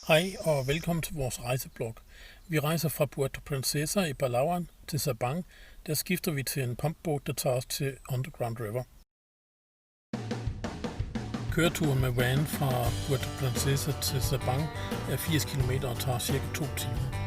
Hej og velkommen til vores rejseblog. Vi rejser fra Puerto Princesa i Palawan til Sabang. Der skifter vi til en pumpbåd, der tager os til Underground River. Køreturen med van fra Puerto Princesa til Sabang er 80 km og tager cirka 2 timer.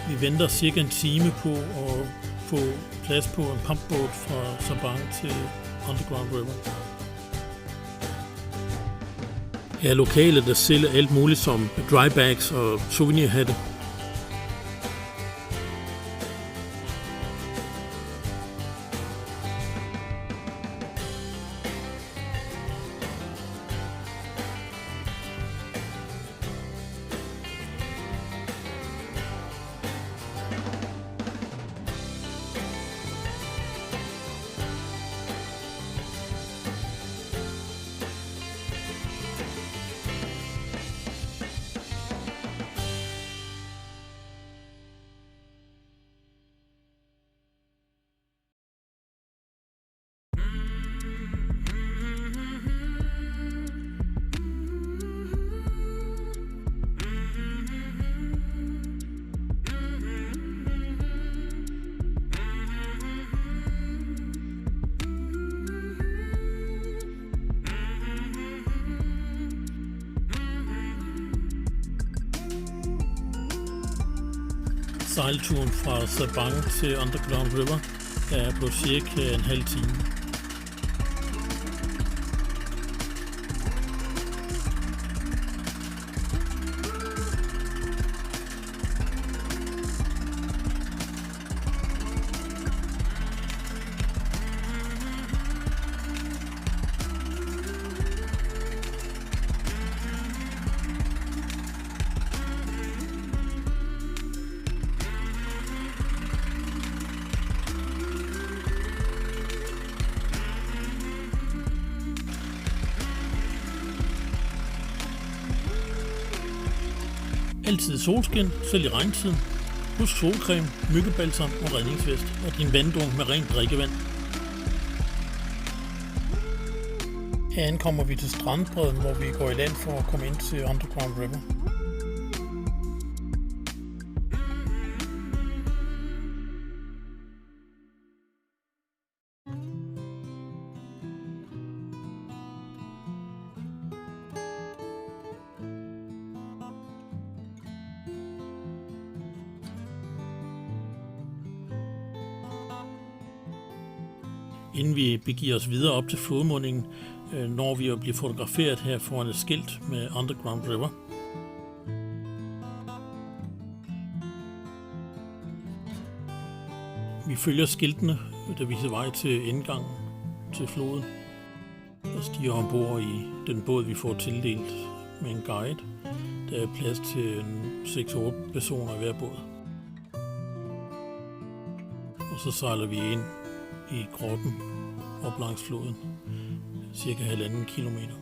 Vi venter cirka en time på at få plads på en pumpbåd fra Sabang til Underground River. Her er lokale, der sælger alt muligt som dry bags og souvenirhatte. Sejlturen fra Sabang til Underground River er på cirka en halv time. Altid solskin, selv i regntiden. Husk solcreme, myggebalsam og redningsvest og din vanddunk med rent drikkevand. Her ankommer vi til strandbredden, hvor vi går i land for at komme ind til Underground River. Inden vi begiver os videre op til flodmundingen, når vi at blive fotograferet her foran et skilt med Underground River. Vi følger skiltene, der viser vej til indgangen til floden, og stiger ombord i den båd, vi får tildelt med en guide. Der er plads til 6-8 personer i hver båd. Og så sejler vi ind i grotten op langs floden, cirka 1,5 kilometer.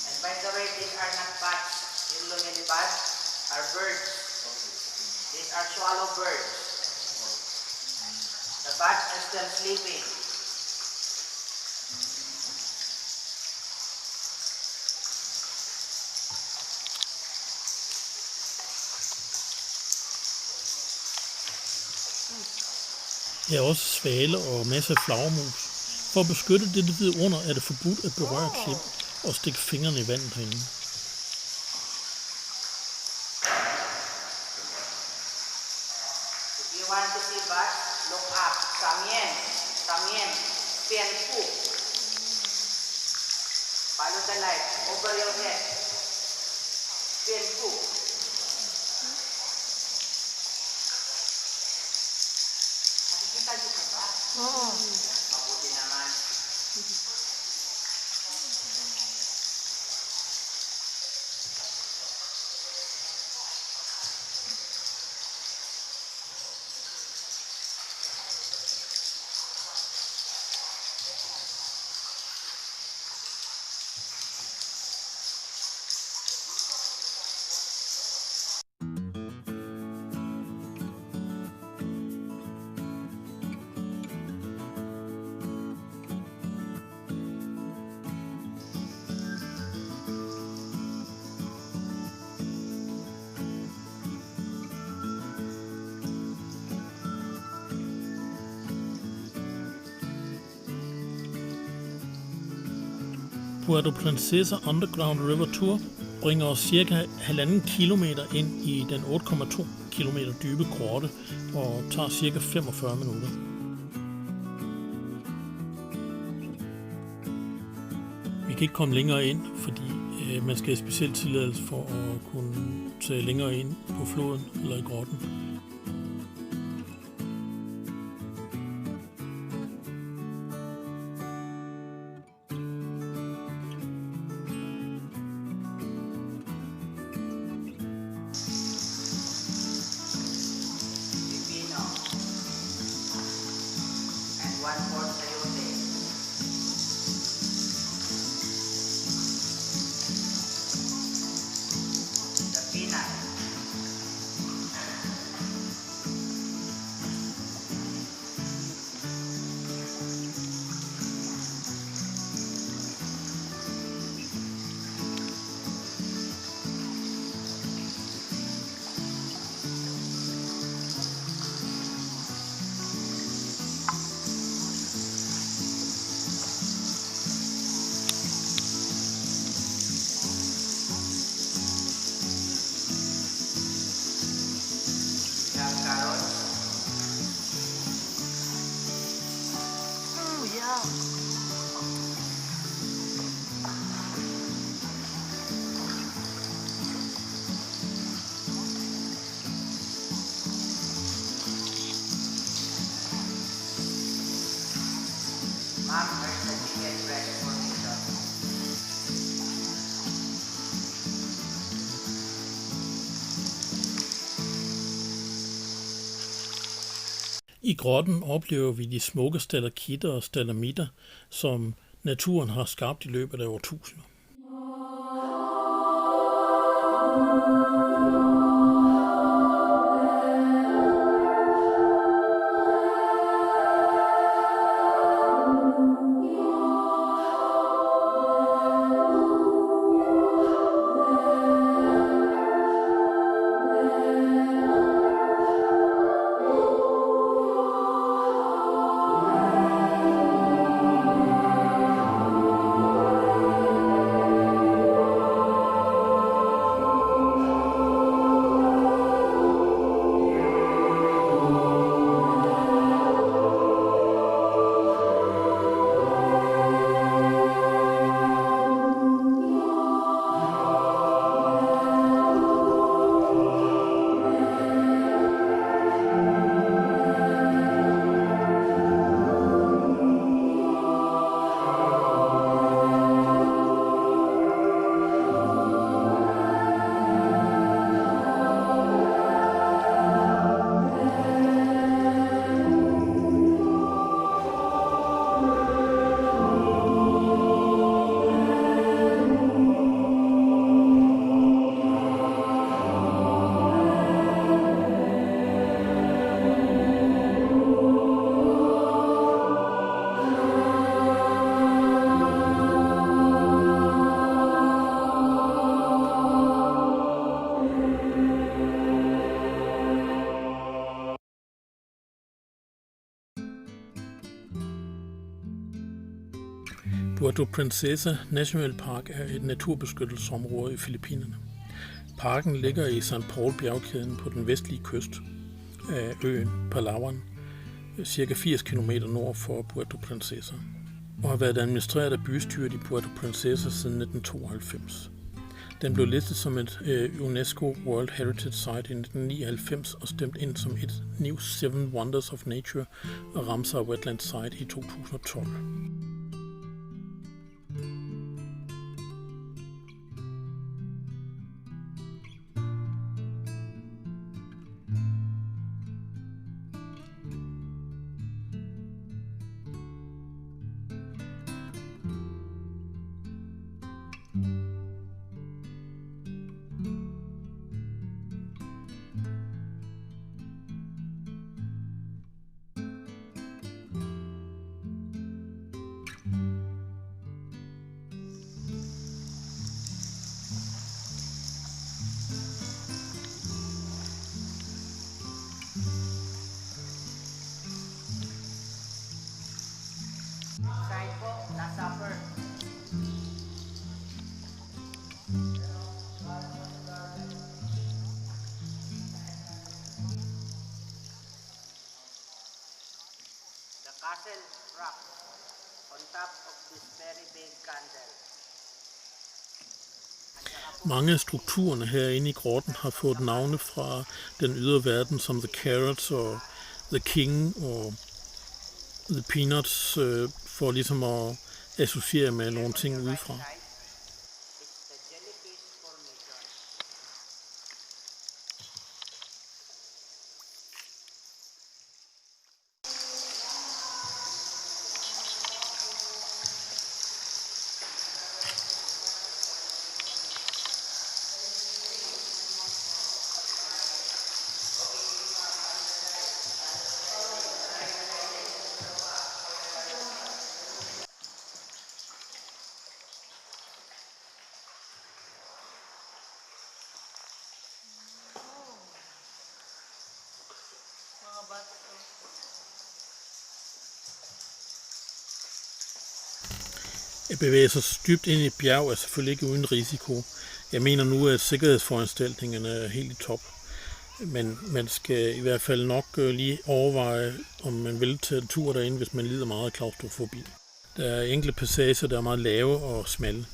And by the way, these are not bats. Yung lumilipad are birds. These are swallow birds. The bats are still sleeping. Der er også svale og masser af flagermus. For at beskytte dette vidunder er det forbudt at berøre klip og stikke fingrene i vandet herinde. If you want to see bats, look up. Samien, Pian Fu. Follow the light over your head. Pian Fu. Nakikita niyo po ba? Oo. Mabuti naman. Puerto Princesa Underground River Tour bringer os cirka 1,5 kilometer ind i den 8,2 kilometer dybe grotte og tager cirka 45 minutter. Vi kan ikke komme længere ind, fordi man skal have speciel tilladelse for at kunne tage længere ind på floden eller i grotten. Mom, there's the ticket ready for me, though. I grotten oplever vi de smukke stalaktitter og stalagmitter, som naturen har skabt i løbet af årtusinder. Puerto Princesa National Park er et naturbeskyttelsesområde i Filippinerne. Parken ligger i San Paul bjergkæden på den vestlige kyst af øen Palawan, cirka 80 km nord for Puerto Princesa, og har været administreret af bystyret i Puerto Princesa siden 1992. Den blev listet som et UNESCO World Heritage Site i 1999 og stemt ind som et New Seven Wonders of Nature og Ramsar Wetland Site i 2012. mussel rock on top of this very big candle. Mange af strukturerne herinde i grotten har fået navne fra den ydre verden, som The Carrots og The King og The Peanuts, for ligesom at associere med nogle ting udefra. It's the jellyfish formation. At bevæge sig dybt ind i et bjerg er selvfølgelig ikke uden risiko. Jeg mener nu, at sikkerhedsforanstaltningerne er helt i top. Men man skal i hvert fald nok lige overveje, om man vil tage en tur derinde, hvis man lider meget af klaustrofobi. Der er enkelte passager, der er meget lave og smalle.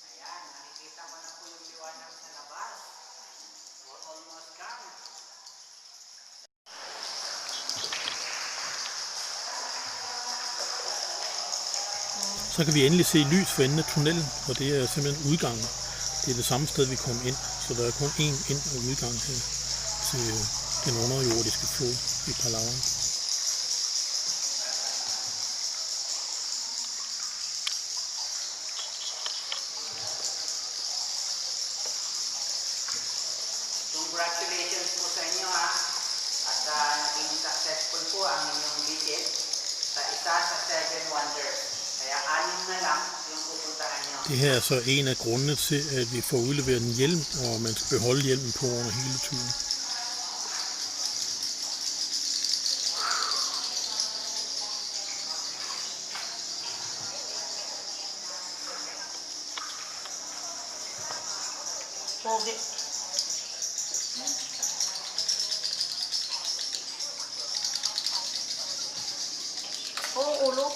Ayan, nakikita mo na po yung liwanag sa labas. We're almost done. Så kan vi endelig se lys for enden af tunnelen, og det er simpelthen udgangen. Det er det samme sted, vi kom ind, så der er kun én ind- og udgang her til den underjordiske flod i Palawan. Congratulations po sa inyo ha. At naging successful po ang inyong visit sa isa sa 7 wonders. Kaya 6 na lang yung pupuntahan nyo. Det her er så en af grundene til, at vi får udleveret en hjelm, og man skal beholde hjelmen på under hele turen. Pogi. Ulo.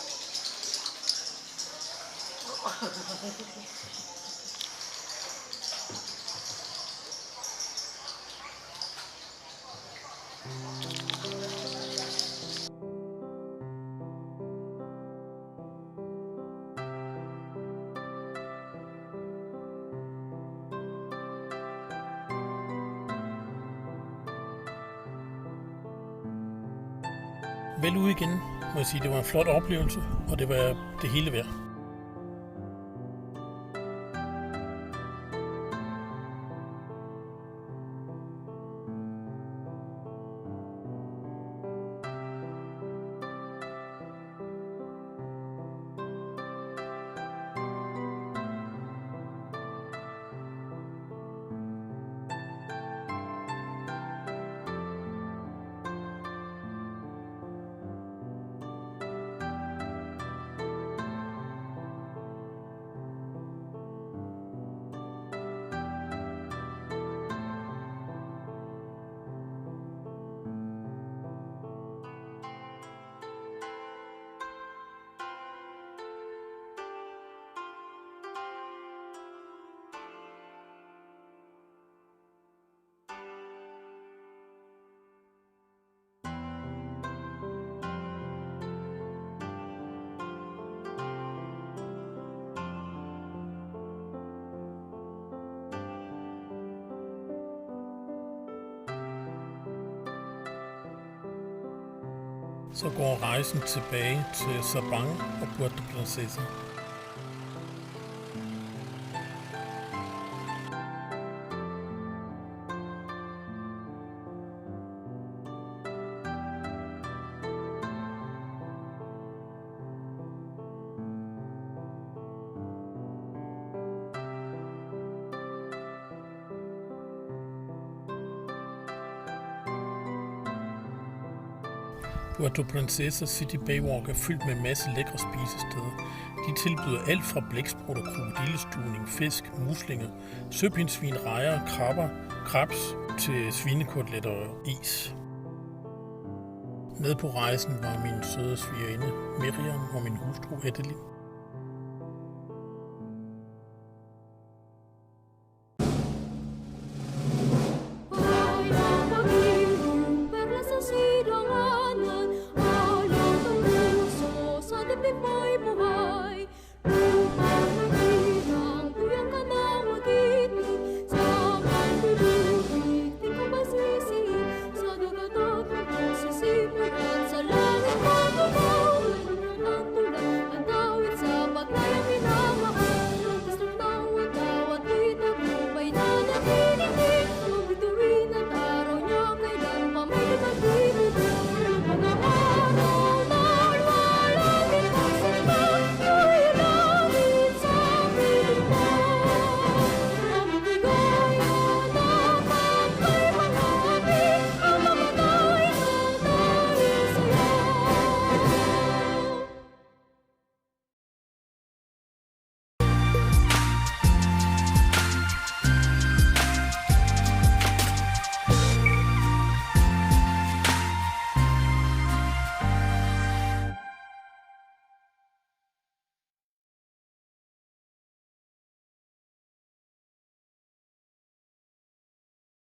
Vel ude igen, må jeg sige, det var en flot oplevelse, og det var det hele værd. Så går rejsen tilbage til Sabang og Puerto Princesa. Puerto Princesa City Baywalk er fyldt med en masse lækre spisesteder. De tilbyder alt fra blæksprutter, krokodillestuning, fisk, muslinger, søpindsvin, rejer, krabber, krebs til svinekoteletter og is. Med på rejsen var min søde svigerinde Miriam og min hustru Adeline.